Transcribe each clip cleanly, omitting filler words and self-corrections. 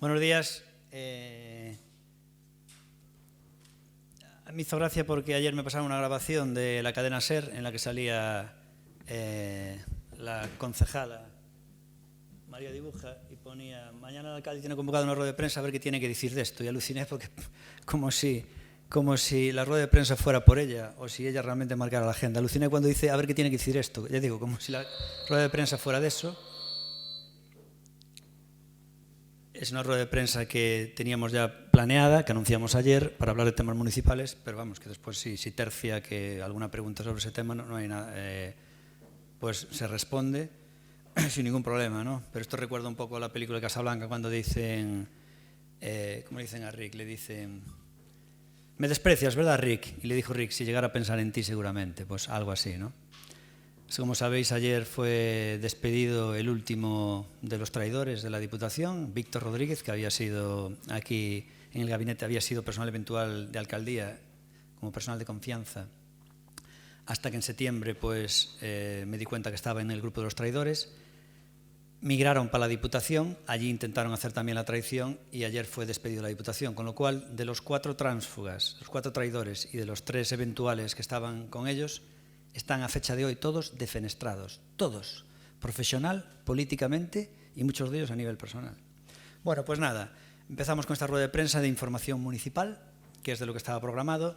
Buenos días. Me hizo gracia porque ayer me pasaron una grabación de la cadena SER en la que salía la concejala María Dibuja y ponía: mañana el alcalde tiene convocado una rueda de prensa a ver qué tiene que decir de esto. Y aluciné porque como si la rueda de prensa fuera por ella o si ella realmente marcara la agenda. Aluciné cuando dice a ver qué tiene que decir esto. Ya digo, como si la rueda de prensa fuera de eso. Es una rueda de prensa que teníamos ya planeada, que anunciamos ayer para hablar de temas municipales, pero vamos, que después si tercia que alguna pregunta sobre ese tema no hay nada, pues se responde sin ningún problema, ¿no? Pero esto recuerda un poco a la película de Casablanca cuando dicen, ¿cómo le dicen a Rick? Le dicen: me desprecias, ¿verdad, Rick? Y le dijo Rick: si llegara a pensar en ti seguramente, pues algo así, ¿no? Como sabéis, ayer fue despedido el último de los traidores de la Diputación, Víctor Rodríguez, que había sido aquí en el gabinete, había sido personal eventual de alcaldía, como personal de confianza, hasta que en septiembre pues, me di cuenta que estaba en el grupo de los traidores. Migraron para la Diputación, allí intentaron hacer también la traición y ayer fue despedido de la Diputación, con lo cual de los 4 tránsfugas, los 4 traidores y de los 3 eventuales que estaban con ellos, están a fecha de hoy todos defenestrados, todos, profesional, políticamente y muchos de ellos a nivel personal. Bueno, pues nada, empezamos con esta rueda de prensa de información municipal, que es de lo que estaba programado,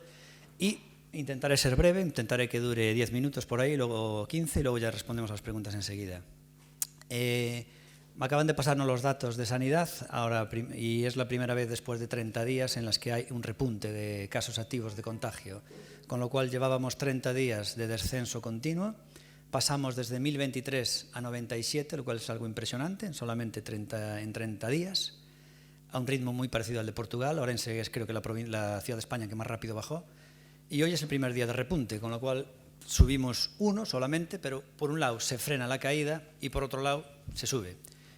y intentaré ser breve, intentaré que dure 10 minutos por ahí, luego 15, y luego ya respondemos a las preguntas enseguida. Me acaban de pasarnos los datos de sanidad ahora, y es la primera vez después de 30 días en las que hay un repunte de casos activos de contagio, con lo cual llevábamos 30 días de descenso continuo, pasamos desde 1023 a 97, lo cual es algo impresionante, en solamente 30 días, a un ritmo muy parecido al de Portugal. Orense es creo que la ciudad de España que más rápido bajó, y hoy es el primer día de repunte, con lo cual subimos 1 solamente, pero por un lado se frena la caída y por otro lado se sube.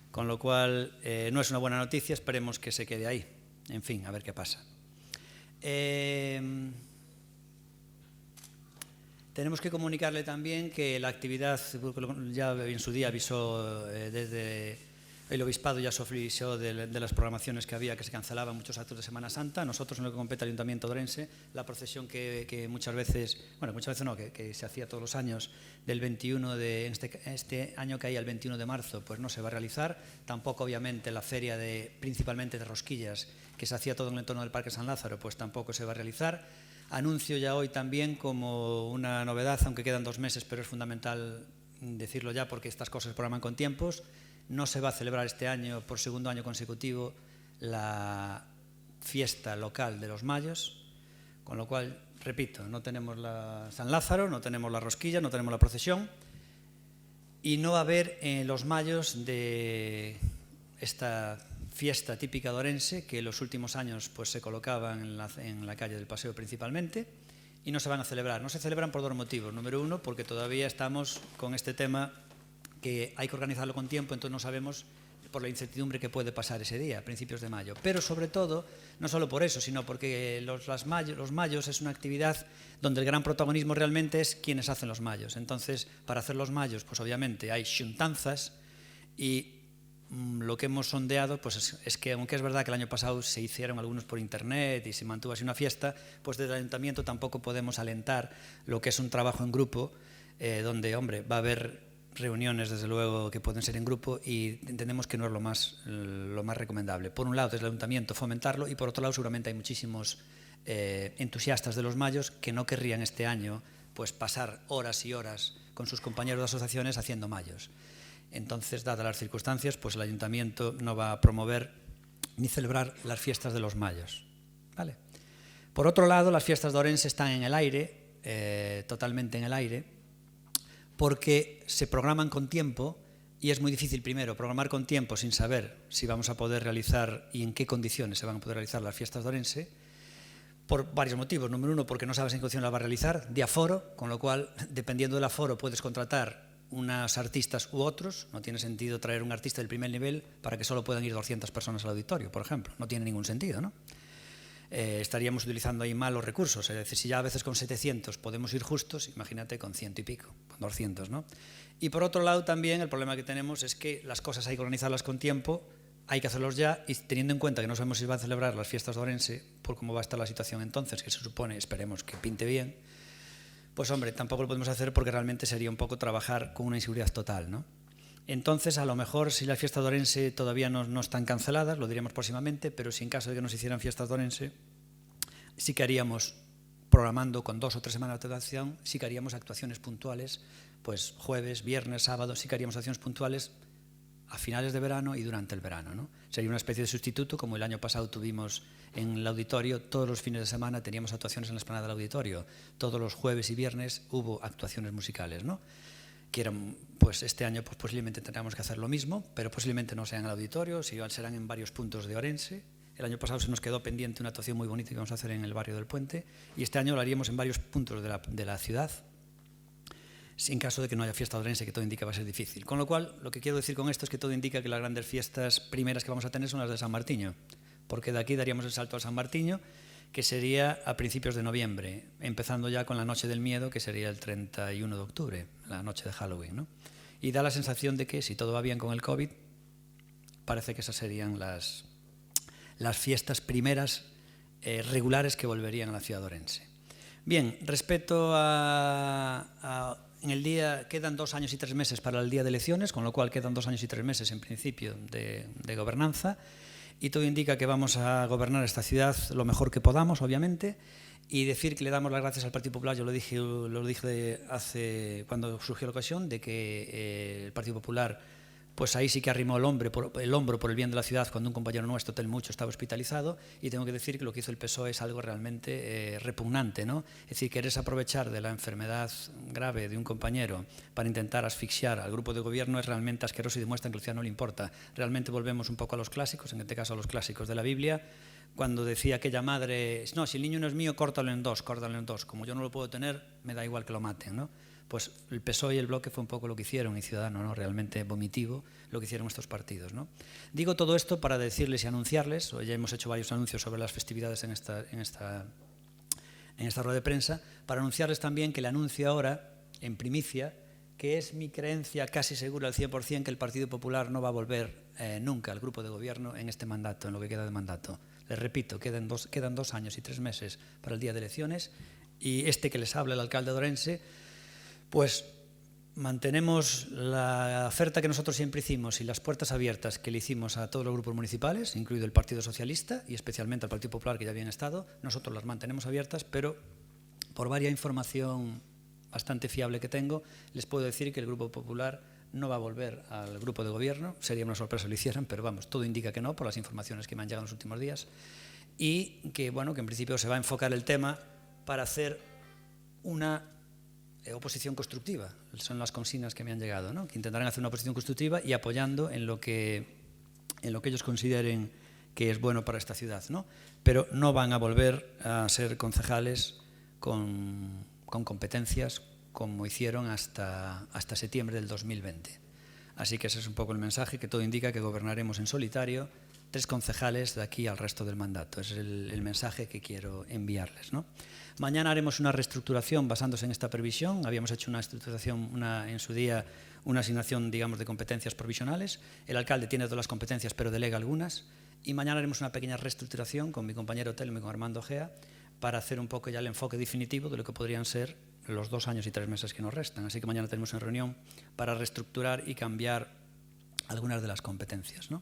Con lo cual no es una buena noticia, esperemos que se quede ahí. En fin, a ver qué pasa. Tenemos que comunicarle también que la actividad, ya en su día avisó desde el Obispado, ya se avisó de las programaciones que había, que se cancelaban muchos actos de Semana Santa. Nosotros, en lo que compete al Ayuntamiento de Orense, la procesión que muchas veces no, que se hacía todos los años, del 21 de este año caía el 21 de marzo, pues no se va a realizar. Tampoco, obviamente, la feria principalmente de rosquillas, que se hacía todo en el entorno del Parque San Lázaro, pues tampoco se va a realizar. Anuncio ya hoy también como una novedad, aunque quedan 2 meses, pero es fundamental decirlo ya porque estas cosas se programan con tiempos. No se va a celebrar este año, por segundo año consecutivo, la fiesta local de los Mayos, con lo cual, repito, no tenemos la San Lázaro, no tenemos la rosquilla, no tenemos la procesión, y no va a haber los Mayos de esta fiesta típica de Orense, que en los últimos años pues, se colocaban en la calle del Paseo principalmente, y no se van a celebrar. No se celebran por 2 motivos. Número 1, porque todavía estamos con este tema que hay que organizarlo con tiempo, entonces no sabemos por la incertidumbre que puede pasar ese día, a principios de mayo. Pero sobre todo, no solo por eso, sino porque los mayos es una actividad donde el gran protagonismo realmente es quienes hacen los mayos. Entonces, para hacer los mayos, pues obviamente hay xuntanzas, y lo que hemos sondeado pues es que, aunque es verdad que el año pasado se hicieron algunos por internet y se mantuvo así una fiesta, pues desde el Ayuntamiento tampoco podemos alentar lo que es un trabajo en grupo, donde, hombre, va a haber reuniones, desde luego, que pueden ser en grupo, y entendemos que no es lo más recomendable. Por un lado, desde el Ayuntamiento fomentarlo, y por otro lado, seguramente hay muchísimos entusiastas de los mayos que no querrían este año pues pasar horas y horas con sus compañeros de asociaciones haciendo mayos. Entonces, dadas las circunstancias, pues el Ayuntamiento no va a promover ni celebrar las fiestas de los mayos. ¿Vale? Por otro lado, las fiestas de Orense están en el aire, totalmente en el aire, porque se programan con tiempo, y es muy difícil, primero, programar con tiempo sin saber si vamos a poder realizar y en qué condiciones se van a poder realizar las fiestas de Orense, por varios motivos. Número 1, porque no sabes en qué condiciones las va a realizar, de aforo, con lo cual, dependiendo del aforo, puedes contratar unos artistas u otros. No tiene sentido traer un artista del primer nivel para que solo puedan ir 200 personas al auditorio, por ejemplo. No tiene ningún sentido, ¿no? Estaríamos utilizando ahí mal los recursos. Es decir, si ya a veces con 700 podemos ir justos, imagínate con 100 y pico, con 200, ¿no? Y por otro lado también el problema que tenemos es que las cosas hay que organizarlas con tiempo, hay que hacerlos ya, y teniendo en cuenta que no sabemos si van a celebrar las fiestas de Orense, por cómo va a estar la situación entonces, que se supone, esperemos que pinte bien, pues hombre, tampoco lo podemos hacer porque realmente sería un poco trabajar con una inseguridad total, ¿no? Entonces, a lo mejor, si las fiestas de Orense todavía no están canceladas, lo diríamos próximamente, pero si en caso de que nos hicieran fiestas de Orense, sí que haríamos, programando con 2 o 3 semanas de actuación, sí que haríamos actuaciones puntuales, pues jueves, viernes, sábado, sí que haríamos acciones puntuales a finales de verano y durante el verano, ¿no? Sería una especie de sustituto, como el año pasado tuvimos en el auditorio, todos los fines de semana teníamos actuaciones en la explanada del auditorio, todos los jueves y viernes hubo actuaciones musicales, ¿no? Que eran, pues este año pues posiblemente tendremos que hacer lo mismo, pero posiblemente no sean en el auditorio, serán en varios puntos de Orense. El año pasado se nos quedó pendiente una actuación muy bonita que vamos a hacer en el barrio del Puente, y este año lo haríamos en varios puntos de la ciudad, en caso de que no haya fiesta de Orense, que todo indica va a ser difícil. Con lo cual, lo que quiero decir con esto es que todo indica que las grandes fiestas primeras que vamos a tener son las de San Martiño, porque de aquí daríamos el salto a San Martiño, que sería a principios de noviembre, empezando ya con la Noche del Miedo, que sería el 31 de octubre, la noche de Halloween, ¿no? Y da la sensación de que, si todo va bien con el COVID, parece que esas serían las fiestas primeras regulares que volverían a la ciudad de Orense. Bien, respecto en el día, quedan 2 años y 3 meses para el día de elecciones, con lo cual quedan 2 años y 3 meses en principio de gobernanza, y todo indica que vamos a gobernar esta ciudad lo mejor que podamos, obviamente, y decir que le damos las gracias al Partido Popular. Yo lo dije hace, cuando surgió la ocasión, de que el Partido Popular, pues ahí sí que arrimó el hombro por el bien de la ciudad cuando un compañero nuestro, Telmucho, estaba hospitalizado, y tengo que decir que lo que hizo el PSOE es algo realmente repugnante, ¿no? Es decir, quererse aprovechar de la enfermedad grave de un compañero para intentar asfixiar al grupo de gobierno es realmente asqueroso y demuestra que a la ciudad no le importa. Realmente volvemos un poco a los clásicos, en este caso a los clásicos de la Biblia, cuando decía aquella madre, no, si el niño no es mío, córtalo en dos, como yo no lo puedo tener, me da igual que lo maten, ¿no? Pues el PSOE y el Bloque fue un poco lo que hicieron, y Ciudadanos, ¿no? Realmente vomitivo lo que hicieron estos partidos, ¿no? Digo todo esto para decirles y anunciarles, hoy ya hemos hecho varios anuncios sobre las festividades en esta rueda de prensa, para anunciarles también que le anuncio ahora, en primicia, que es mi creencia casi segura al 100% que el Partido Popular no va a volver nunca al grupo de gobierno en este mandato, en lo que queda de mandato. Les repito, quedan 2 años y 3 meses para el día de elecciones, y que les habla el alcalde de Orense, pues mantenemos la oferta que nosotros siempre hicimos y las puertas abiertas que le hicimos a todos los grupos municipales, incluido el Partido Socialista y especialmente al Partido Popular, que ya habían estado. Nosotros las mantenemos abiertas, pero por varias información bastante fiable que tengo, les puedo decir que el Grupo Popular no va a volver al grupo de gobierno. Sería una sorpresa si lo hicieran, pero vamos, todo indica que no, por las informaciones que me han llegado en los últimos días, y que, bueno, que en principio se va a enfocar el tema para hacer una oposición constructiva. Son las consignas que me han llegado, ¿no? Que intentarán hacer una oposición constructiva y apoyando en lo que ellos consideren que es bueno para esta ciudad, ¿no? Pero no van a volver a ser concejales con competencias como hicieron hasta septiembre del 2020. Así que ese es un poco el mensaje, que todo indica que gobernaremos en solitario 3 concejales de aquí al resto del mandato. Ese es el mensaje que quiero enviarles, ¿no? Mañana haremos una reestructuración basándose en esta previsión. Habíamos hecho una estructuración, en su día, una asignación, digamos, de competencias provisionales. El alcalde tiene todas las competencias, pero delega algunas. Y mañana haremos una pequeña reestructuración con mi compañero Telmo y con Armando Gea para hacer un poco ya el enfoque definitivo de lo que podrían ser los 2 años y 3 meses que nos restan. Así que mañana tenemos una reunión para reestructurar y cambiar algunas de las competencias, ¿no?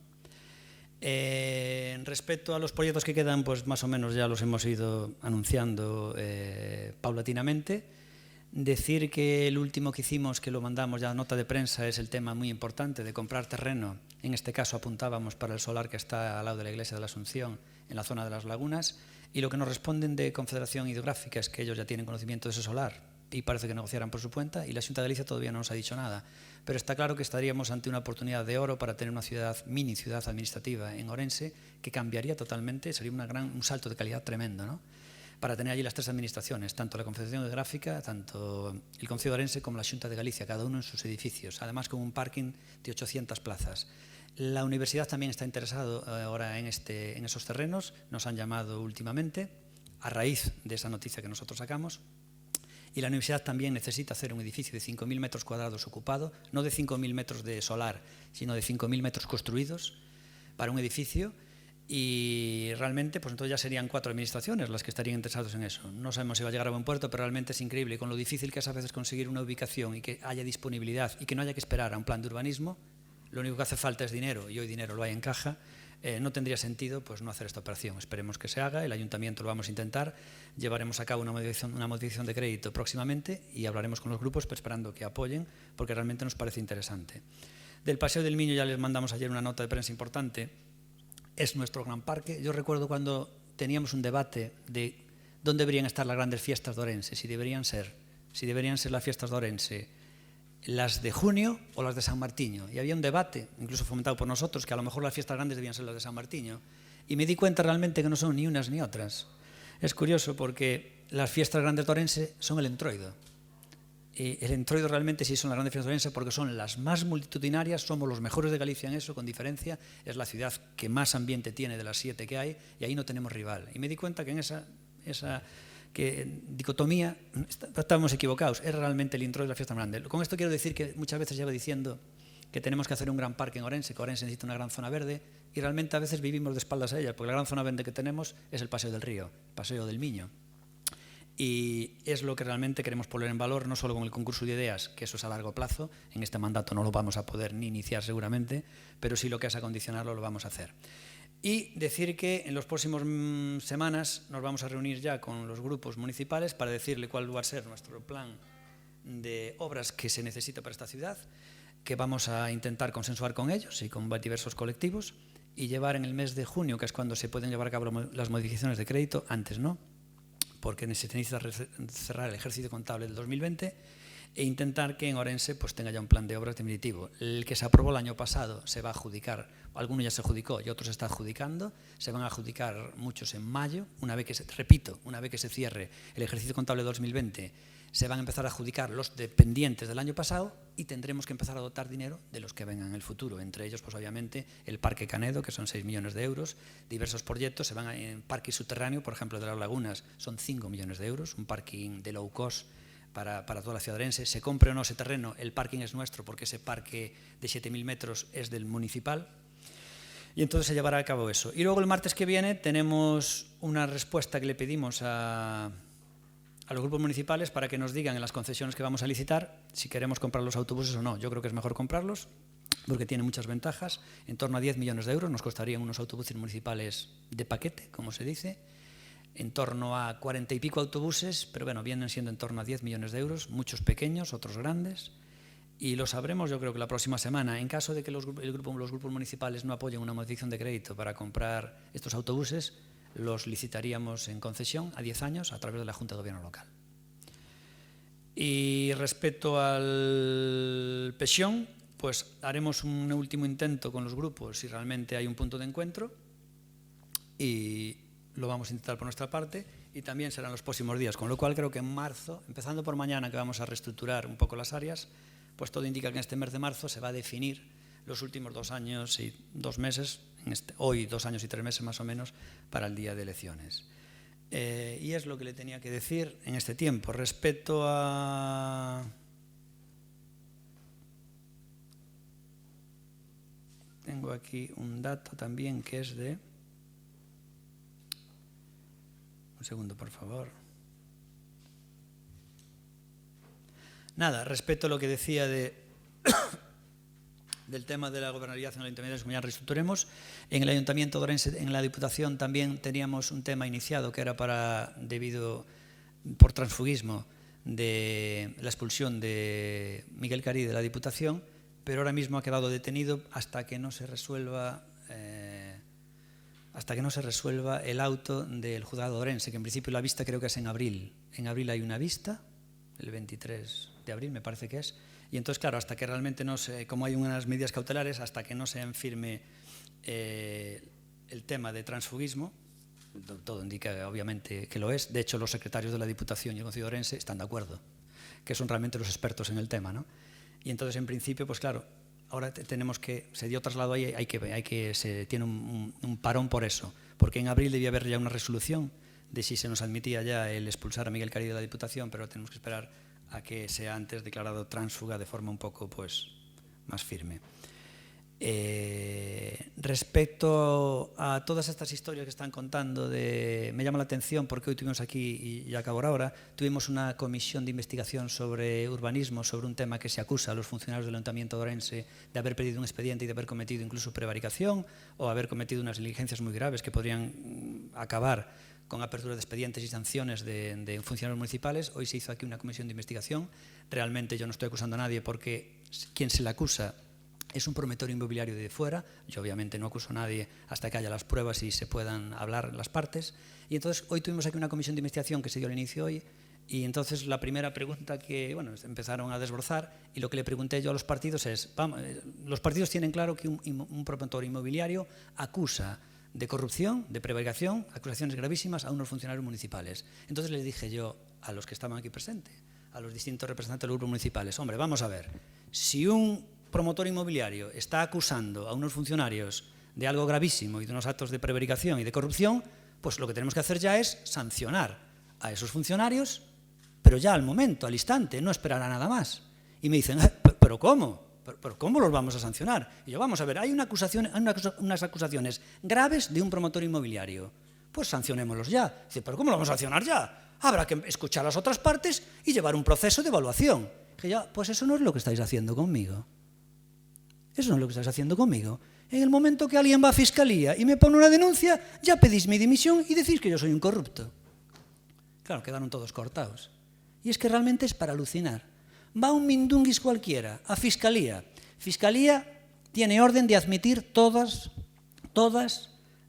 Respecto a los proyectos que quedan, pues más o menos ya los hemos ido anunciando paulatinamente. Decir que el último que hicimos, que lo mandamos ya a nota de prensa, es el tema muy importante de comprar terreno. En este caso apuntábamos para el solar que está al lado de la iglesia de la Asunción, en la zona de las lagunas, y lo que nos responden de Confederación Hidrográfica es que ellos ya tienen conocimiento de ese solar y parece que negociarán por su cuenta, y la Xunta de Galicia todavía no nos ha dicho nada. Pero está claro que estaríamos ante una oportunidad de oro para tener una mini ciudad administrativa en Orense, que cambiaría totalmente, sería un salto de calidad tremendo, ¿no? Para tener allí las 3 administraciones, tanto la Confederación Hidrográfica, tanto el Concello de Orense como la Xunta de Galicia, cada uno en sus edificios, además con un parking de 800 plazas. La universidad también está interesada ahora en esos terrenos, nos han llamado últimamente, a raíz de esa noticia que nosotros sacamos. Y la universidad también necesita hacer un edificio de 5.000 metros cuadrados ocupado, no de 5.000 metros de solar, sino de 5.000 metros construidos, para un edificio y realmente pues entonces ya serían 4 administraciones las que estarían interesados en eso. No sabemos si va a llegar a buen puerto, pero realmente es increíble. Con lo difícil que es a veces conseguir una ubicación y que haya disponibilidad y que no haya que esperar a un plan de urbanismo, lo único que hace falta es dinero y hoy dinero lo hay en caja. No tendría sentido pues no hacer esta operación. Esperemos que se haga, el ayuntamiento lo vamos a intentar, llevaremos a cabo una modificación de crédito próximamente y hablaremos con los grupos esperando que apoyen porque realmente nos parece interesante. Del Paseo del Miño ya les mandamos ayer una nota de prensa importante, es nuestro gran parque. Yo recuerdo cuando teníamos un debate de dónde deberían estar las grandes fiestas de Orense, si deberían ser las fiestas de Orense las de junio o las de San Martiño. Y había un debate, incluso fomentado por nosotros, que a lo mejor las fiestas grandes debían ser las de San Martiño. Y me di cuenta realmente que no son ni unas ni otras. Es curioso porque las fiestas grandes de Orense son el Entroido. Y el Entroido realmente sí son las grandes fiestas de Orense porque son las más multitudinarias, somos los mejores de Galicia en eso, con diferencia. Es la ciudad que más ambiente tiene de las 7 que hay y ahí no tenemos rival. Y me di cuenta que en esa dicotomía estábamos equivocados, es realmente el Entroido de la fiesta más grande. Con esto quiero decir que muchas veces llevo diciendo que tenemos que hacer un gran parque en Orense, que Orense necesita una gran zona verde y realmente a veces vivimos de espaldas a ella, porque la gran zona verde que tenemos es el Paseo del Río, el Paseo del Miño. Y es lo que realmente queremos poner en valor, no solo con el concurso de ideas, que eso es a largo plazo, en este mandato no lo vamos a poder ni iniciar seguramente, pero sí lo que es acondicionarlo lo vamos a hacer. Y decir que en las próximas semanas nos vamos a reunir ya con los grupos municipales para decirle cuál va a ser nuestro plan de obras que se necesita para esta ciudad, que vamos a intentar consensuar con ellos y con diversos colectivos y llevar en el mes de junio, que es cuando se pueden llevar a cabo las modificaciones de crédito, antes no, porque se necesita cerrar el ejercicio contable del 2020 e intentar que en Orense pues, tenga ya un plan de obras definitivo. El que se aprobó el año pasado se va a adjudicar, alguno ya se adjudicó y otro se está adjudicando, se van a adjudicar muchos en mayo, una vez que se cierre el ejercicio contable de 2020, se van a empezar a adjudicar los dependientes del año pasado y tendremos que empezar a dotar dinero de los que vengan en el futuro, entre ellos pues obviamente el Parque Canedo, que son 6 millones de euros, diversos proyectos, se van en parque subterráneo, por ejemplo de las lagunas, son 5 millones de euros, un parking de low cost para toda la ciudad de Orense. Se compre o no ese terreno, el parking es nuestro porque ese parque de 7.000 metros es del municipal y entonces se llevará a cabo eso. Y luego el martes que viene tenemos una respuesta que le pedimos a los grupos municipales para que nos digan en las concesiones que vamos a licitar si queremos comprar los autobuses o no. Yo creo que es mejor comprarlos porque tiene muchas ventajas. En torno a 10 millones de euros nos costarían unos autobuses municipales de paquete, como se dice. En torno a 40 y pico autobuses, pero bueno, vienen siendo en torno a 10 millones de euros, muchos pequeños, otros grandes. Y lo sabremos yo creo que la próxima semana. En caso de que los grupos municipales no apoyen una modificación de crédito para comprar estos autobuses, los licitaríamos en concesión a 10 años a través de la Junta de Gobierno local. Y respecto al pensión, pues haremos un último intento con los grupos si realmente hay un punto de encuentro y lo vamos a intentar por nuestra parte y también serán los próximos días, con lo cual creo que en marzo, empezando por mañana que vamos a reestructurar un poco las áreas, pues todo indica que en este mes de marzo se va a definir los últimos 2 años y 2 meses, hoy 2 años y 3 meses más o menos, para el día de elecciones. Y es lo que le tenía que decir en este tiempo. Respecto a... Tengo aquí un dato también que es de... Un segundo, por favor. Nada, respecto a lo que decía del tema de la gobernabilidad en el Ayuntamiento, como ya reestructuremos, en el Ayuntamiento de Orense, en la Diputación, también teníamos un tema iniciado que era por transfugismo de la expulsión de Miguel Carí de la Diputación, pero ahora mismo ha quedado detenido hasta que no se resuelva el auto del juzgado de Orense, que en principio la vista creo que es en abril. En abril hay una vista, el 23 de abril me parece que es, y entonces claro, hasta que realmente no se, como hay unas medidas cautelares, hasta que no se firme el tema de transfugismo, todo indica obviamente que lo es, de hecho los secretarios de la Diputación y el Concello de Orense están de acuerdo, que son realmente los expertos en el tema, ¿no? Y entonces en principio, pues claro, ahora tenemos que, se dio traslado ahí, se tiene un parón por eso, porque en abril debía haber ya una resolución de si se nos admitía ya el expulsar a Miguel Carí de la Diputación, pero tenemos que esperar a que sea antes declarado tránsfuga de forma un poco pues, más firme. Respecto a todas estas historias que están contando, me llama la atención porque hoy tuvimos aquí, y acabo ahora, tuvimos una comisión de investigación sobre urbanismo, sobre un tema que se acusa a los funcionarios del Ayuntamiento de Ourense de haber pedido un expediente y de haber cometido incluso prevaricación o haber cometido unas negligencias muy graves que podrían acabar con apertura de expedientes y sanciones de funcionarios municipales. Hoy se hizo aquí una comisión de investigación. Realmente yo no estoy acusando a nadie porque quien se le acusa es un promotor inmobiliario de fuera. Yo obviamente no acuso a nadie hasta que haya las pruebas y se puedan hablar las partes. Y entonces hoy tuvimos aquí una comisión de investigación que se dio al inicio hoy, y entonces la primera pregunta que empezaron a desbrozar, y lo que le pregunté yo a los partidos es, los partidos tienen claro que un promotor inmobiliario acusa de corrupción, de prevaricación, acusaciones gravísimas a unos funcionarios municipales. Entonces les dije yo a los que estaban aquí presentes, a los distintos representantes de los grupos municipales, hombre, vamos a ver, si un promotor inmobiliario está acusando a unos funcionarios de algo gravísimo y de unos actos de prevaricación y de corrupción, pues lo que tenemos que hacer ya es sancionar a esos funcionarios, pero ya al momento, al instante, no esperar a nada más. Y me dicen, ¿pero cómo? ¿Pero cómo los vamos a sancionar? Y yo, vamos a ver, hay unas acusaciones graves de un promotor inmobiliario. Pues sancionémoslos ya. Dice, ¿pero cómo lo vamos a sancionar ya? Habrá que escuchar las otras partes y llevar un proceso de evaluación. Dije, ya, pues eso no es lo que estáis haciendo conmigo. Eso no es lo que estáis haciendo conmigo. En el momento que alguien va a Fiscalía y me pone una denuncia, ya pedís mi dimisión y decís que yo soy un corrupto. Claro, quedaron todos cortados. Y es que realmente es para alucinar. Va un mindunguis cualquiera a Fiscalía. Fiscalía tiene orden de admitir todas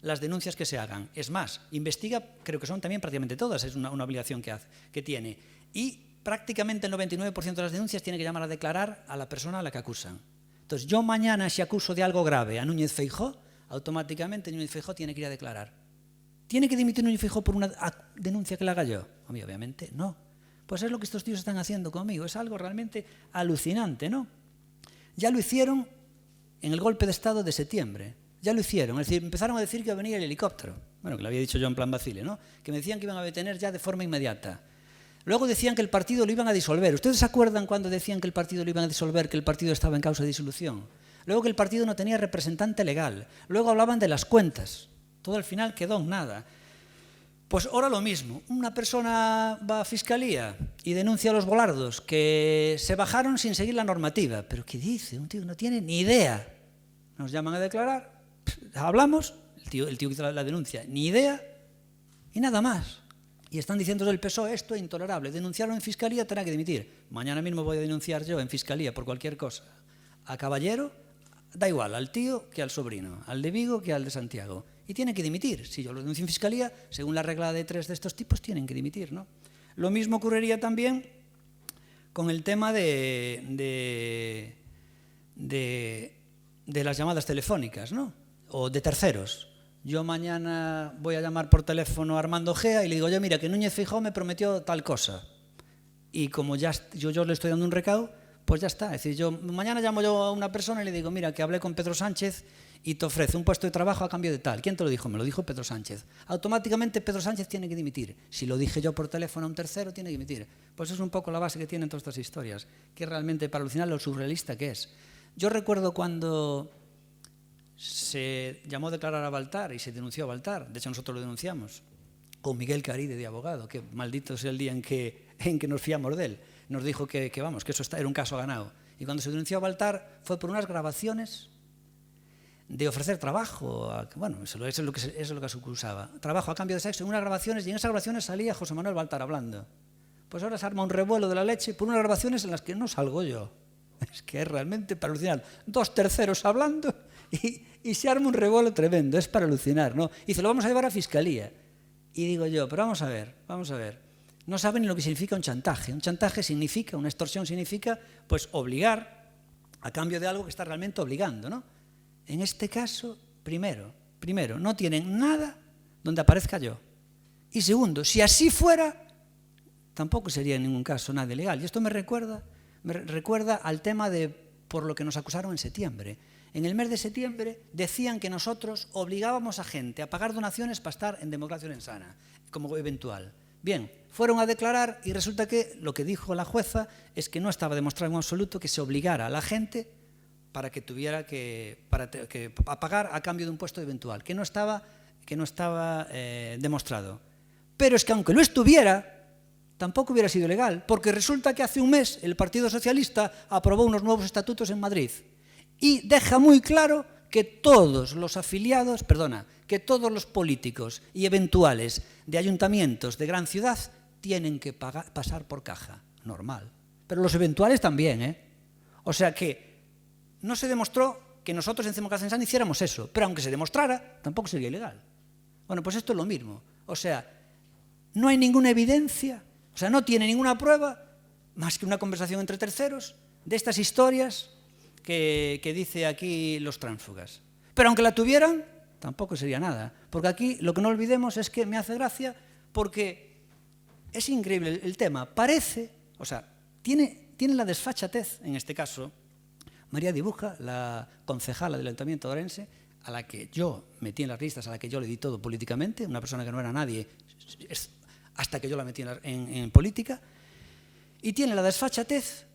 las denuncias que se hagan. Es más, investiga, creo que son también prácticamente todas, es una obligación que tiene. Y prácticamente el 99% de las denuncias tiene que llamar a declarar a la persona a la que acusan. Entonces, yo mañana, si acuso de algo grave a Núñez Feijóo, automáticamente Núñez Feijóo tiene que ir a declarar. ¿Tiene que dimitir Núñez Feijóo por una denuncia que le haga yo? A mí, obviamente, no. Pues es lo que estos tíos están haciendo conmigo. Es algo realmente alucinante, ¿no? Ya lo hicieron en el golpe de Estado de septiembre. Ya lo hicieron. Es decir, empezaron a decir que iba a venir el helicóptero. Bueno, que lo había dicho yo en plan Basile, ¿no? Que me decían que iban a detener ya de forma inmediata. Luego decían que el partido lo iban a disolver. ¿Ustedes se acuerdan cuando decían que el partido lo iban a disolver, que el partido estaba en causa de disolución? Luego que el partido no tenía representante legal. Luego hablaban de las cuentas. Todo al final quedó en nada. Pues ahora lo mismo. Una persona va a Fiscalía y denuncia a los volardos que se bajaron sin seguir la normativa. ¿Pero qué dice? Un tío no tiene ni idea. Nos llaman a declarar, hablamos, el tío que hizo la denuncia, ni idea y nada más. Y están diciendo del PSOE, esto es intolerable. Denunciaron en Fiscalía, tendrá que dimitir. Mañana mismo voy a denunciar yo en Fiscalía por cualquier cosa. A Caballero, da igual, al tío que al sobrino, al de Vigo que al de Santiago. Y tiene que dimitir. Si yo lo denuncio en Fiscalía, según la regla de 3 de estos tipos, tienen que dimitir, ¿no? Lo mismo ocurriría también con el tema de las llamadas telefónicas, ¿no? O de terceros. Yo mañana voy a llamar por teléfono a Armando Gea y le digo, oye, mira, que Núñez Feijóo me prometió tal cosa. Y como ya yo le estoy dando un recado, pues ya está. Es decir, yo mañana llamo yo a una persona y le digo, mira, que hablé con Pedro Sánchez y te ofrece un puesto de trabajo a cambio de tal. ¿Quién te lo dijo? Me lo dijo Pedro Sánchez. Automáticamente Pedro Sánchez tiene que dimitir. Si lo dije yo por teléfono a un tercero, tiene que dimitir. Pues es un poco la base que tienen todas estas historias, que es realmente para alucinar lo surrealista que es. Yo recuerdo cuando se llamó a declarar a Baltar y se denunció a Baltar, de hecho nosotros lo denunciamos, con Miguel Caride de abogado, que maldito sea el día en que nos fiamos de él. Nos dijo que vamos, que eso era un caso ganado. Y cuando se denunció a Baltar fue por unas grabaciones de ofrecer trabajo, bueno, eso es lo que se acusaba, trabajo a cambio de sexo, en unas grabaciones, y en esas grabaciones salía José Manuel Baltar hablando. Pues ahora se arma un revuelo de la leche por unas grabaciones en las que no salgo yo. Es que es realmente para alucinar. 2 terceros hablando y se arma un revuelo tremendo. Es para alucinar, ¿no? Y dice, lo vamos a llevar a Fiscalía. Y digo yo, pero vamos a ver. No saben ni lo que significa un chantaje. Un chantaje significa, una extorsión significa, pues, obligar a cambio de algo que está realmente obligando, ¿no? En este caso, primero, no tienen nada donde aparezca yo. Y segundo, si así fuera, tampoco sería en ningún caso nada ilegal. Y esto me recuerda al tema de por lo que nos acusaron en septiembre. En el mes de septiembre decían que nosotros obligábamos a gente a pagar donaciones para estar en democracia orensana, como eventual. Bien, fueron a declarar y resulta que lo que dijo la jueza es que no estaba demostrado en absoluto que se obligara a la gente para que tuviera que pagar a cambio de un puesto eventual, que no estaba demostrado. Pero es que aunque lo estuviera, tampoco hubiera sido legal, porque resulta que hace un mes el Partido Socialista aprobó unos nuevos estatutos en Madrid y deja muy claro que todos los afiliados, que todos los políticos y eventuales de ayuntamientos de gran ciudad tienen que pasar por caja, normal. Pero los eventuales también, ¿eh? O sea que no se demostró que nosotros en Democracia Insana hiciéramos eso, pero aunque se demostrara, tampoco sería ilegal. Bueno, pues esto es lo mismo. O sea, no hay ninguna evidencia, o sea, no tiene ninguna prueba, más que una conversación entre terceros, de estas historias que dice aquí los tránsfugas. Pero aunque la tuvieran, tampoco sería nada. Porque aquí lo que no olvidemos es que me hace gracia porque es increíble el tema. Parece, o sea, tiene la desfachatez, en este caso, María Dibuja, la concejala del Ayuntamiento de Orense, a la que yo metí en las listas, a la que yo le di todo políticamente, una persona que no era nadie, hasta que yo la metí en política, y tiene la desfachatez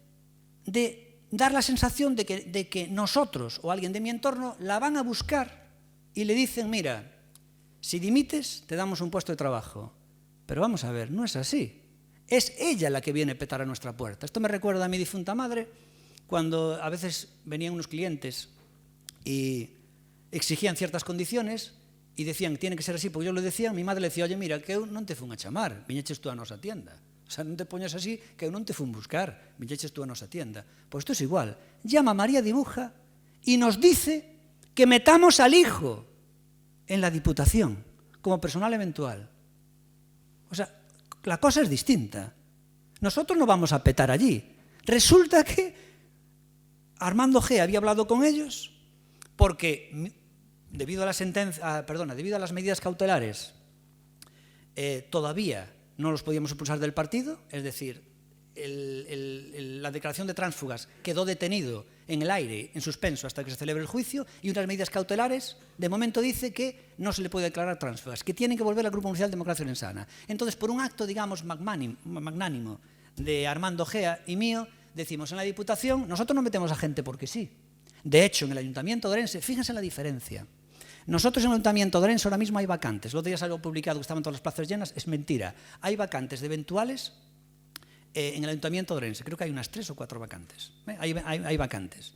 de dar la sensación de que nosotros o alguien de mi entorno la van a buscar y le dicen, mira, si dimites te damos un puesto de trabajo. Pero vamos a ver, no es así. Es ella la que viene a petar a nuestra puerta. Esto me recuerda a mi difunta madre, cuando a veces venían unos clientes y exigían ciertas condiciones y decían que tiene que ser así, porque yo lo decía, mi madre le decía, oye, mira, que eu non te fun a chamar, viñeches tú a nosa tienda. O sea, non te poñas así, que eu non te fun buscar, viñeches tú a nosa tienda. Pois isto é igual. Llama a María Dibuja y nos dice que metamos al hijo en la Diputación como personal eventual. O sea, la cosa es distinta. Nosotros no vamos a petar allí. Resulta que Armando G. había hablado con ellos porque debido a las medidas cautelares todavía no los podíamos expulsar del partido, es decir, la declaración de tránsfugas quedó detenido en el aire, en suspenso, hasta que se celebre el juicio, y unas medidas cautelares, de momento dice que no se le puede declarar tránsfugas, que tienen que volver al Grupo Municipal de Democracia Orensana. Entonces, por un acto, digamos, magnánimo de Armando Gea y mío, decimos, en la Diputación, nosotros no metemos a gente porque sí. De hecho, en el Ayuntamiento de Orense, fíjense la diferencia. Nosotros en el Ayuntamiento de Orense ahora mismo hay vacantes. El otro día salió publicado que estaban todas las plazas llenas. Es mentira. Hay vacantes de eventuales en el Ayuntamiento de Orense. Creo que hay unas 3 o 4 vacantes. Hay vacantes.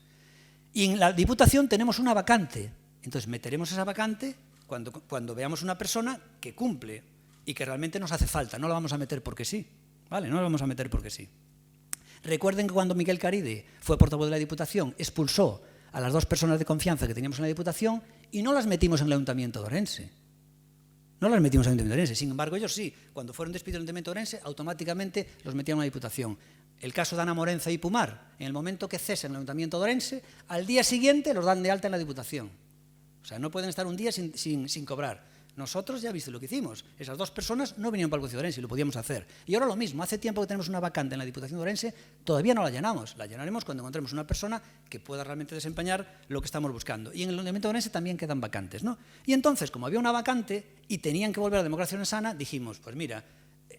Y en la Diputación tenemos una vacante. Entonces meteremos esa vacante cuando veamos una persona que cumple y que realmente nos hace falta. No la vamos a meter porque sí. ¿Vale? No la vamos a meter porque sí. Recuerden que cuando Miguel Caride fue portavoz de la Diputación, expulsó a las 2 personas de confianza que teníamos en la Diputación y no las metimos en el Ayuntamiento de Orense. No las metimos en el Ayuntamiento de Orense. Sin embargo, ellos sí, cuando fueron despedidos del Ayuntamiento de Orense, automáticamente los metían en la Diputación. El caso de Ana Morenza y Pumar, en el momento que cesan en el Ayuntamiento de Orense, al día siguiente los dan de alta en la Diputación. O sea, no pueden estar un día sin cobrar. Nosotros ya viste lo que hicimos. Esas 2 personas no vinieron para el Concejo de Orense y lo podíamos hacer. Y ahora lo mismo. Hace tiempo que tenemos una vacante en la Diputación de Orense, todavía no la llenamos. La llenaremos cuando encontremos una persona que pueda realmente desempeñar lo que estamos buscando. Y en el Ayuntamiento de Orense también quedan vacantes, ¿no? Y entonces, como había una vacante y tenían que volver a la Democracia Orensana, dijimos, pues mira,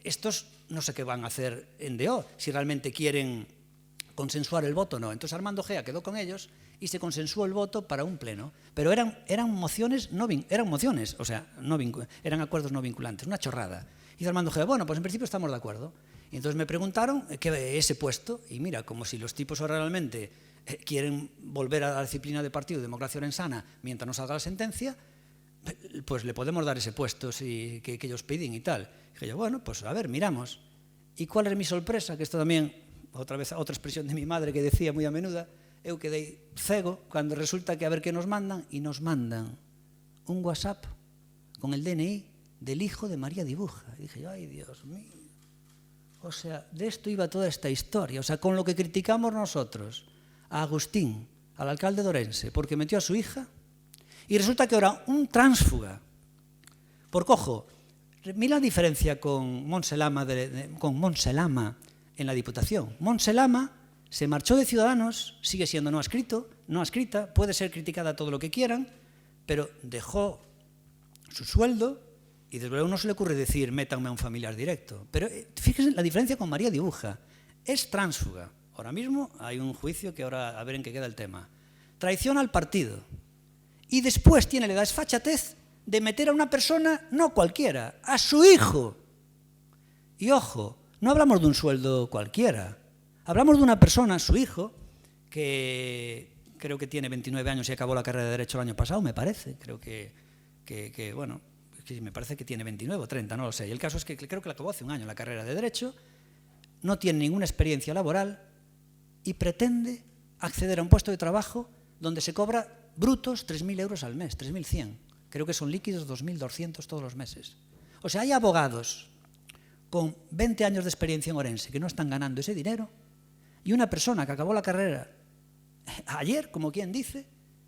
estos no sé qué van a hacer en DO, si realmente quieren consensuar el voto o no. Entonces Armando Gea quedó con ellos y se consensuó el voto para un pleno. Pero eran mociones, o sea, eran acuerdos no vinculantes, una chorrada. Y dice Armando Gea, bueno, pues en principio estamos de acuerdo. Y entonces me preguntaron qué ese puesto, y mira, como si los tipos realmente quieren volver a la disciplina de partido de Democracia Orensana mientras no salga la sentencia, pues le podemos dar ese puesto que ellos piden y tal. Y dije yo, bueno, pues a ver, miramos. ¿Y cuál es mi sorpresa? Que esto también, otra expresión de mi madre que decía muy a menudo, eu quedei cego cuando resulta que a ver qué nos mandan, y nos mandan un WhatsApp con el DNI del hijo de María Dibuja. Y dije, ay, Dios mío. O sea, de esto iba toda esta historia. O sea, con lo que criticamos nosotros a Agustín, al alcalde de Orense, porque metió a su hija, y resulta que ahora un tránsfuga, porque ojo, mira la diferencia con Montse Lama en la Diputación. Montse Lama se marchó de Ciudadanos, sigue siendo no adscrita, puede ser criticada todo lo que quieran, pero dejó su sueldo y desde luego no se le ocurre decir métanme a un familiar directo. Pero fíjense la diferencia con María Dibuja. Es tránsfuga. Ahora mismo hay un juicio que ahora a ver en qué queda el tema. traiciona al partido y después tiene la desfachatez de meter a una persona, no cualquiera, a su hijo. Y ojo, no hablamos de un sueldo cualquiera, hablamos de una persona, su hijo, que creo que tiene 29 años y acabó la carrera de Derecho el año pasado, me parece. Creo que bueno, me parece que tiene 29 o 30, no lo sé. Y el caso es que creo que la acabó hace un año la carrera de Derecho, no tiene ninguna experiencia laboral y pretende acceder a un puesto de trabajo donde se cobra brutos 3.000 euros al mes, 3.100. Creo que son líquidos 2.200 todos los meses. O sea, hay abogados con 20 años de experiencia en Orense que no están ganando ese dinero y una persona que acabó la carrera ayer, como quien dice,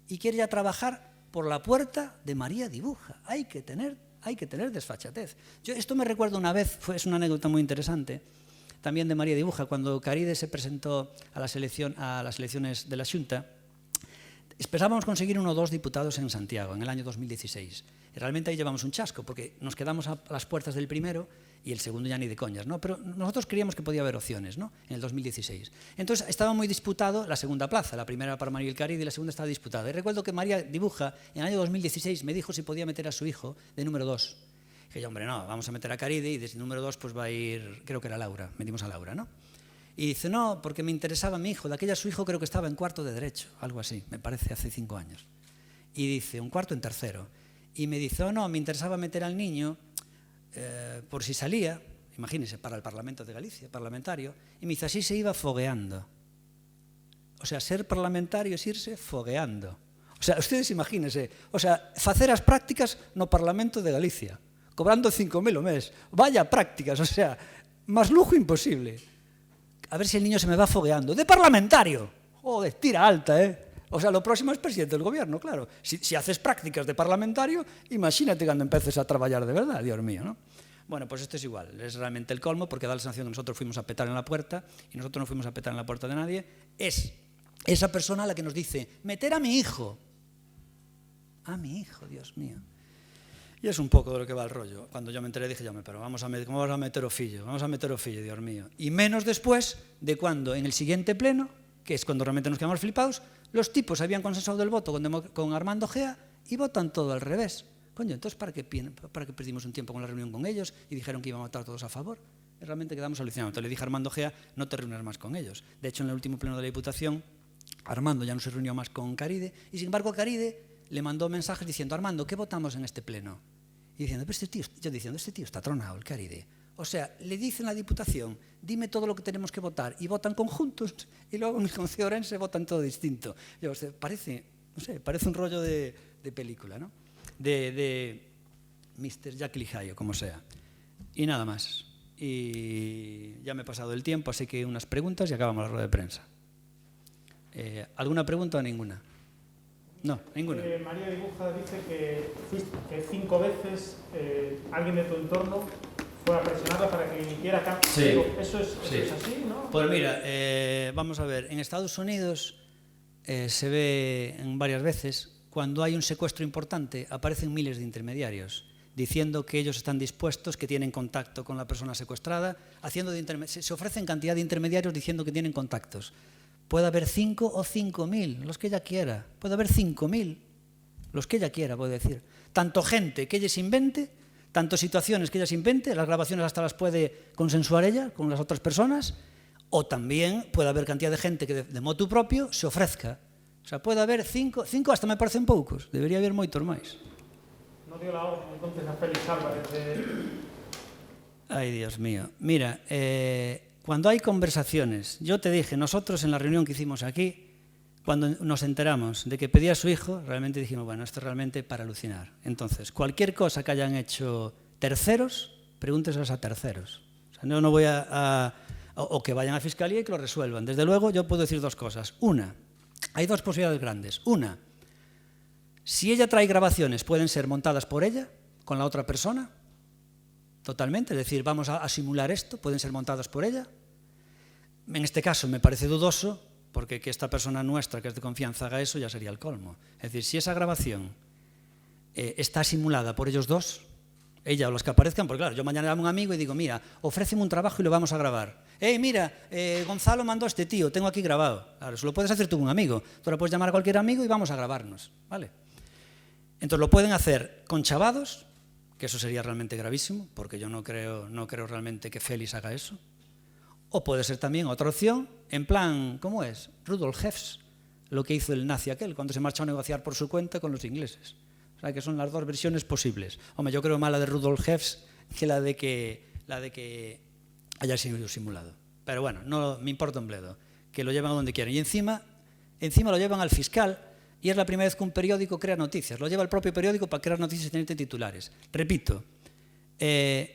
y quiere ya trabajar por la puerta de María Dibuja. Hay que tener desfachatez. Esto me recuerda una vez, es una anécdota muy interesante, también de María Dibuja, cuando Caride se presentó a las elecciones de la Xunta. Esperábamos conseguir 1 o 2 diputados en Santiago en el año 2016. Y realmente ahí llevamos un chasco, porque nos quedamos a las puertas del primero y el segundo ya ni de coñas, ¿no? Pero nosotros creíamos que podía haber opciones, ¿no? En el 2016. Entonces estaba muy disputado la segunda plaza, la primera para Maribel Caride y la segunda estaba disputada. Y recuerdo que María Dibuja en el año 2016 me dijo si podía meter a su hijo de número 2. Dije yo, hombre, no, vamos a meter a Caride y desde número 2 pues va a ir, creo que era Laura, metimos a Laura, ¿no? Y dice, no, porque me interesaba mi hijo, de aquella su hijo creo que estaba en cuarto de Derecho, algo así, me parece, hace 5 años. Y dice, un cuarto en tercero. Y me dice, oh no, me interesaba meter al niño por si salía, imagínense, para el Parlamento de Galicia, parlamentario, y me dice, así se iba fogueando. O sea, ser parlamentario es irse fogueando. O sea, ustedes imagínense, o sea, facer as prácticas no Parlamento de Galicia, cobrando 5.000 o mes. Vaya prácticas, o sea, más lujo imposible. A ver si el niño se me va fogueando. ¡De parlamentario! Joder, tira alta, ¿eh? O sea, lo próximo es presidente del gobierno, claro. Si haces prácticas de parlamentario, imagínate cuando empeces a trabajar de verdad, Dios mío, ¿no? Bueno, pues esto es igual, es realmente el colmo, porque da la sensación que nosotros fuimos a petar en la puerta, y nosotros no fuimos a petar en la puerta de nadie. Es esa persona la que nos dice, meter a mi hijo. A mi hijo, Dios mío. Y es un poco de lo que va el rollo. Cuando yo me enteré dije, pero ¿cómo vamos a meter o fillo? Vamos a meter o fillo, Dios mío. Y menos después de cuando en el siguiente pleno, que es cuando realmente nos quedamos flipados, los tipos habían consensuado el voto con Armando Gea y votan todo al revés. Coño, entonces ¿para qué perdimos un tiempo con la reunión con ellos y dijeron que iban a votar todos a favor? Y realmente quedamos alucinados. Entonces le dije a Armando Gea, no te reúnas más con ellos. De hecho, en el último pleno de la Diputación, Armando ya no se reunió más con Caride y sin embargo Caride le mandó mensajes diciendo, Armando, ¿qué votamos en este pleno? Y diciendo, este tío está tronado, el Caride. O sea, le dicen a la Diputación, dime todo lo que tenemos que votar, y votan conjuntos, y luego en el Concejo de Orense votan todo distinto. Y, o sea, parece un rollo de película, ¿no? De Mr. Jack Lijayo, como sea. Y nada más. Y ya me he pasado el tiempo, así que unas preguntas y acabamos la rueda de prensa. ¿Alguna pregunta o ninguna? No, ninguna. María Dibuja dice que 5 veces alguien de tu entorno fue presionada para que emitiera cambios. Sí. ¿Eso es así, no? Pues mira, vamos a ver, en Estados Unidos se ve varias veces, cuando hay un secuestro importante, aparecen miles de intermediarios diciendo que ellos están dispuestos, que tienen contacto con la persona secuestrada, se ofrecen cantidad de intermediarios diciendo que tienen contactos. Puede haber 5 o 5.000, los que ella quiera. Puede haber 5.000, los que ella quiera, puede decir. Tanto gente que ella se invente, tanto situaciones que ella se invente, las grabaciones hasta las puede consensuar ella con las otras personas, o también puede haber cantidad de gente que de motu propio se ofrezca. O sea, puede haber 5 hasta me parecen poucos, debería haber moitos máis. No dio la orden entonces a Félix Álvarez de... Ay, Dios mío. Mira, cuando hay conversaciones, yo te dije, nosotros en la reunión que hicimos aquí, cuando nos enteramos de que pedía a su hijo, realmente dijimos, bueno, esto es realmente para alucinar. Entonces, cualquier cosa que hayan hecho terceros, pregúnteselos a terceros. O sea, no voy o que vayan a Fiscalía y que lo resuelvan. Desde luego, yo puedo decir 2 cosas. Una, hay 2 posibilidades grandes. Una, si ella trae grabaciones, pueden ser montadas por ella, con la otra persona, totalmente, es decir, vamos a simular esto, pueden ser montadas por ella. En este caso me parece dudoso, porque que esta persona nuestra, que es de confianza, haga eso, ya sería el colmo. Es decir, si esa grabación está simulada por ellos 2, ella o los que aparezcan, porque claro, yo mañana llamo a un amigo y digo, mira, ofréceme un trabajo y lo vamos a grabar. Hey, mira, Gonzalo mandó a este tío, tengo aquí grabado. Claro, eso lo puedes hacer tú con un amigo. Tú ahora puedes llamar a cualquier amigo y vamos a grabarnos, ¿vale? Entonces lo pueden hacer con chavados, que eso sería realmente gravísimo, porque yo no creo realmente que Félix haga eso. O puede ser también otra opción, en plan, ¿cómo es? Rudolf Hess, lo que hizo el nazi aquel, cuando se marchó a negociar por su cuenta con los ingleses. O sea, que son las dos versiones posibles. Hombre, yo creo más la de Rudolf Hess que la de que haya sido simulado. Pero bueno, no me importa un bledo, que lo llevan a donde quieran. Y encima lo llevan al fiscal, y es la primera vez que un periódico crea noticias. Lo lleva el propio periódico para crear noticias y tener titulares. Repito, es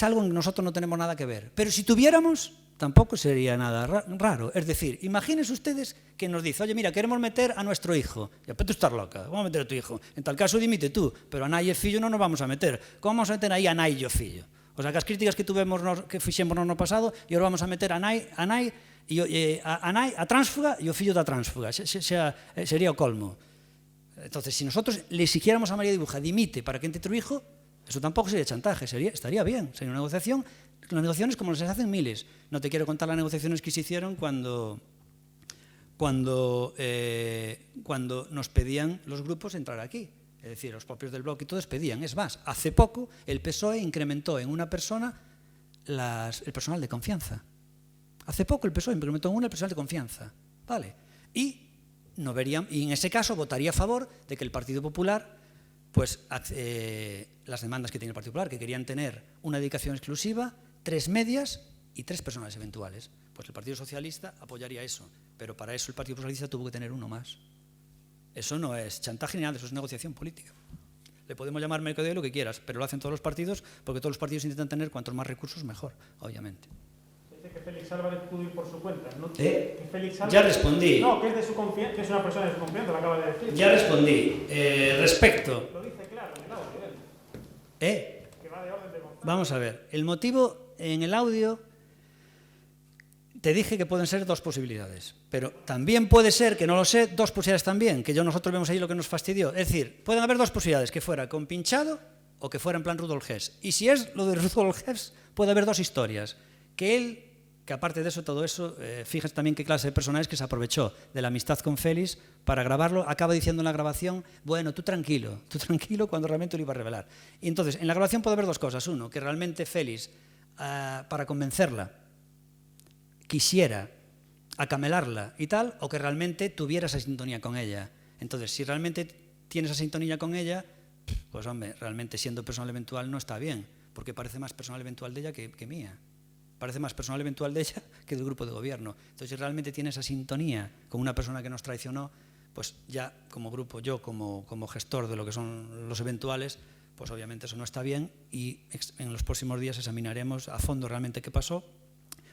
algo en que nosotros no tenemos nada que ver. Pero si tuviéramos, tampoco sería nada raro. Es decir, imagínense ustedes que nos dice, oye, mira, queremos meter a nuestro hijo. Ya, pero tú estás loca, vamos a meter a tu hijo. En tal caso, dimite tú, pero a nai e fillo non nos vamos a meter. Como vamos a meter aí a nai e o fillo? O sea, que as críticas que fixemos no ano pasado, e ahora vamos a meter a nai, a tránsfuga e o fillo da tránsfuga. Sería o colmo. Entonces, si nosotros le exigiéramos a María Dibuja dimite para que entre tu hijo, eso tampoco sería chantaje, estaría bien. Sería una negociación. Las negociaciones como se hacen miles. No te quiero contar las negociaciones que se hicieron cuando nos pedían los grupos entrar aquí. Es decir, los propios del bloque y todos pedían. Es más, hace poco el PSOE incrementó en una persona el personal de confianza. Hace poco el PSOE incrementó en una el personal de confianza. ¿Vale? Y en ese caso votaría a favor de que el Partido Popular, pues las demandas que tiene el Partido Popular, que querían tener una dedicación exclusiva, 3 medias y 3 personales eventuales. Pues el Partido Socialista apoyaría eso, pero para eso el Partido Socialista tuvo que tener uno más. Eso no es chantaje ni nada, eso es negociación política. Le podemos llamar mercadeo lo que quieras, pero lo hacen todos los partidos, porque todos los partidos intentan tener cuantos más recursos mejor, obviamente. Dice que Félix Álvarez pudo ir por su cuenta. ¿No? Que Félix Álvarez, ya respondí. No, que es de su confianza, que es una persona de su confianza, lo acaba de decir. Ya respondí. Respecto. Lo dice claro en el audio. Que va de orden de Gonzalo. Vamos a ver, el motivo en el audio, te dije que pueden ser 2 posibilidades, pero también puede ser, que no lo sé, 2 posibilidades también, que nosotros vemos ahí lo que nos fastidió. Es decir, pueden haber 2 posibilidades, que fuera con pinchado o que fuera en plan Rudolf Hess. Y si es lo de Rudolf Hess, puede haber 2 historias. Que aparte de eso, todo eso, fíjate también qué clase de personaje que se aprovechó de la amistad con Félix para grabarlo, acaba diciendo en la grabación, bueno, tú tranquilo, cuando realmente lo iba a revelar. Y entonces, en la grabación puede haber 2 cosas. Uno, que realmente Félix, para convencerla, quisiera acamelarla y tal, o que realmente tuviera esa sintonía con ella. Entonces, si realmente tiene esa sintonía con ella, pues hombre, realmente siendo personal eventual no está bien, porque parece más personal eventual de ella que mía. Parece más personal eventual de ella que del grupo de gobierno. Entonces, si realmente tiene esa sintonía con una persona que nos traicionó, pues ya como grupo, yo como gestor de lo que son los eventuales, pues obviamente eso no está bien, y en los próximos días examinaremos a fondo realmente qué pasó,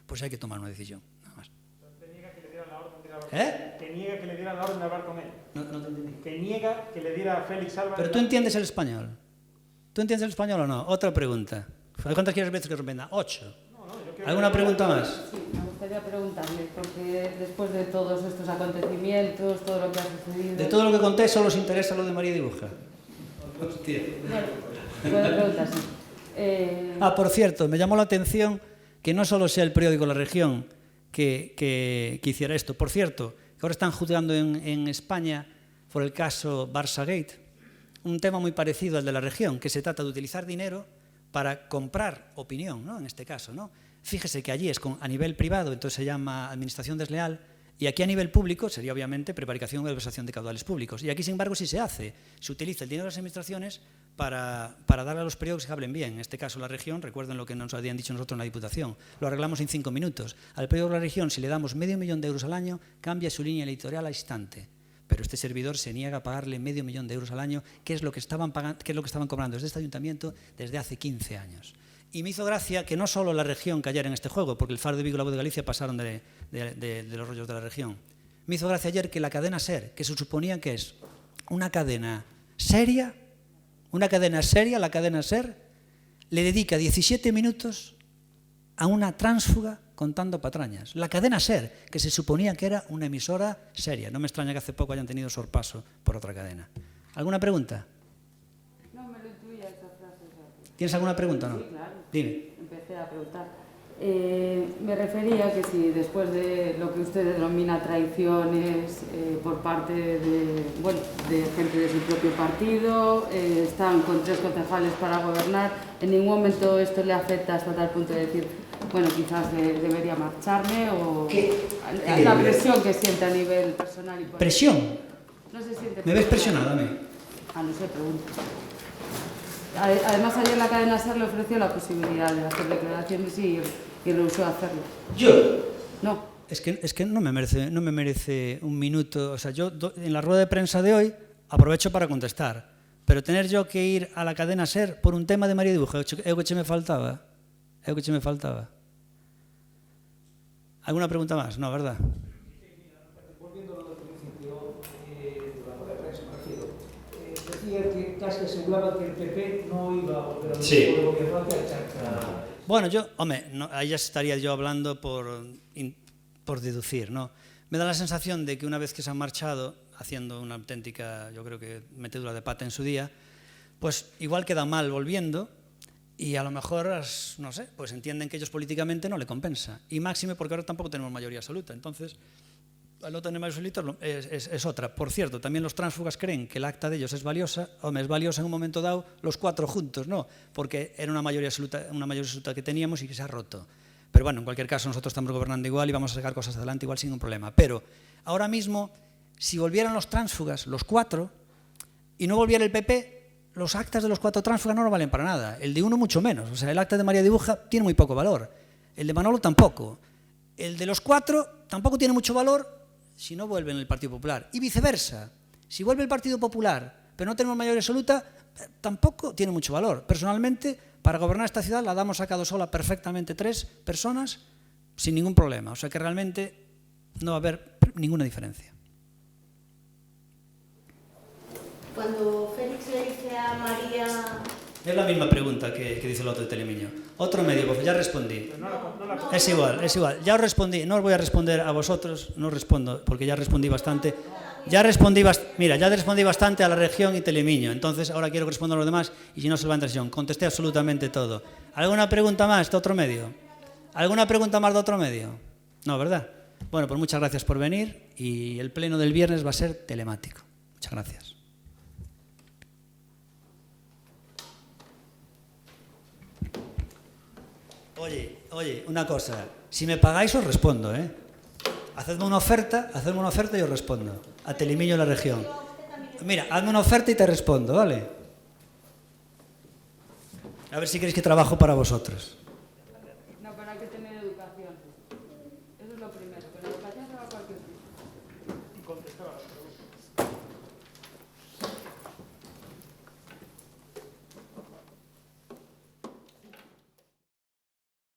pues hay que tomar una decisión, nada más. Que niega que le diera la orden de hablar con él. Que niega que le diera la orden de hablar con él. No te entendí. Que niega que le diera a Félix Álvarez. Pero tú entiendes el español. ¿Tú entiendes el español o no? Otra pregunta. ¿Cuántas quieres veces que responda? 8. ¿Alguna pregunta más? Sí, me gustaría preguntarle, porque después de todos estos acontecimientos, todo lo que ha sucedido... De todo lo que conté, solo os interesa lo de María Dibuja. Hostia. Bueno, puedo preguntar, sí. Por cierto, me llamó la atención que no solo sea el periódico La Región que hiciera esto. Por cierto, que ahora están juzgando en España por el caso Barça Gate, un tema muy parecido al de La Región, que se trata de utilizar dinero para comprar opinión, ¿no? En este caso, ¿no? Fíjese que allí es a nivel privado, entonces se llama administración desleal, y aquí a nivel público sería obviamente prevaricación o malversación de caudales públicos. Y aquí, sin embargo, sí se hace. Se utiliza el dinero de las administraciones para darle a los periódicos que hablen bien. En este caso, La Región, recuerden lo que nos habían dicho nosotros en la Diputación, lo arreglamos en 5 minutos. Al periódico La Región, si le damos $500.000 euros al año, cambia su línea editorial al instante. Pero este servidor se niega a pagarle $500.000 euros al año, que es lo que estaban cobrando desde este ayuntamiento desde hace 15 años. Y me hizo gracia que no solo La Región cayera en este juego, porque el Faro de Vigo y La Voz de Galicia pasaron de los rollos de La Región. Me hizo gracia ayer que la cadena SER, que se suponía que es una cadena seria, la cadena SER, le dedica 17 minutos a una tránsfuga contando patrañas. La cadena SER, que se suponía que era una emisora seria. No me extraña que hace poco hayan tenido sorpaso por otra cadena. ¿Alguna pregunta? No, me lo intuía esa frase. ¿Tienes alguna pregunta o no? Sí, claro. Dime. Empecé a preguntar. Me refería que si después de lo que usted denomina traiciones por parte de gente de su propio partido, están con 3 concejales para gobernar, en ningún momento esto le afecta hasta tal punto de decir, bueno, quizás debería marcharme, o la presión que siente a nivel personal y político. ¿Presión? No se siente. ¿Me ves presionado a mí? No sé, pregunto. Además, ayer la cadena SER le ofreció la posibilidad de hacer declaraciones y rehusó hacerlo. ¿Yo? No. Es que no me merece un minuto. O sea, yo en la rueda de prensa de hoy aprovecho para contestar. Pero tener yo que ir a la cadena SER por un tema de María Dibuja, é o que che me faltaba. É o que che me faltaba. ¿Alguna pregunta más? No, ¿verdad? Volviendo ao principio, da rueda de prensa, me refiero, decía que casi aseguraba que el PP no iba a volver al gobierno hacia el chanca. Bueno, ahí ya estaría yo hablando por deducir, ¿no? Me da la sensación de que una vez que se han marchado, haciendo una auténtica, yo creo que metedura de pata en su día, pues igual queda mal volviendo y a lo mejor, no sé, pues entienden que ellos políticamente no le compensa. Y máxime porque ahora tampoco tenemos mayoría absoluta. Entonces, al no tener mayoría absoluta es otra. Por cierto, también los tránsfugas creen que el acta de ellos es valiosa. Es valiosa en un momento dado los 4 juntos, ¿no? Porque era una mayoría absoluta que teníamos y que se ha roto. Pero bueno, en cualquier caso, nosotros estamos gobernando igual y vamos a sacar cosas adelante igual sin ningún problema. Pero ahora mismo, si volvieran los tránsfugas, los 4, y no volviera el PP, los actas de los 4 tránsfugas no valen para nada. El de uno mucho menos. O sea, el acta de María Dibuja tiene muy poco valor. El de Manolo tampoco. El de los 4 tampoco tiene mucho valor si no vuelve en el Partido Popular. Y viceversa. Si vuelve el Partido Popular, pero no tenemos mayoría absoluta, tampoco tiene mucho valor. Personalmente, para gobernar esta ciudad la damos sacado sola perfectamente 3 personas sin ningún problema. O sea que realmente no va a haber ninguna diferencia. Cuando Félix le dice a María... Es la misma pregunta que dice el otro de Telemiño. Otro medio, pues ya respondí. Es igual. Ya os respondí. No os voy a responder a vosotros, no respondo, porque ya respondí bastante. Ya respondí bastante a la región y Telemiño. Entonces, ahora quiero que respondan a los demás y si no se lo va a entrar. Contesté absolutamente todo. ¿Alguna pregunta más de otro medio? ¿Alguna pregunta más de otro medio? No, ¿verdad? Bueno, pues muchas gracias por venir y el pleno del viernes va a ser telemático. Muchas gracias. Oye, una cosa, si me pagáis os respondo, ¿eh? Hacedme una oferta y os respondo. A Telemiño y la región. Mira, hazme una oferta y te respondo, ¿vale? A ver si queréis que trabajo para vosotros. No, pero hay que tener educación. Eso es lo primero. Con educación se va a cualquier sitio. Y contestar a las preguntas.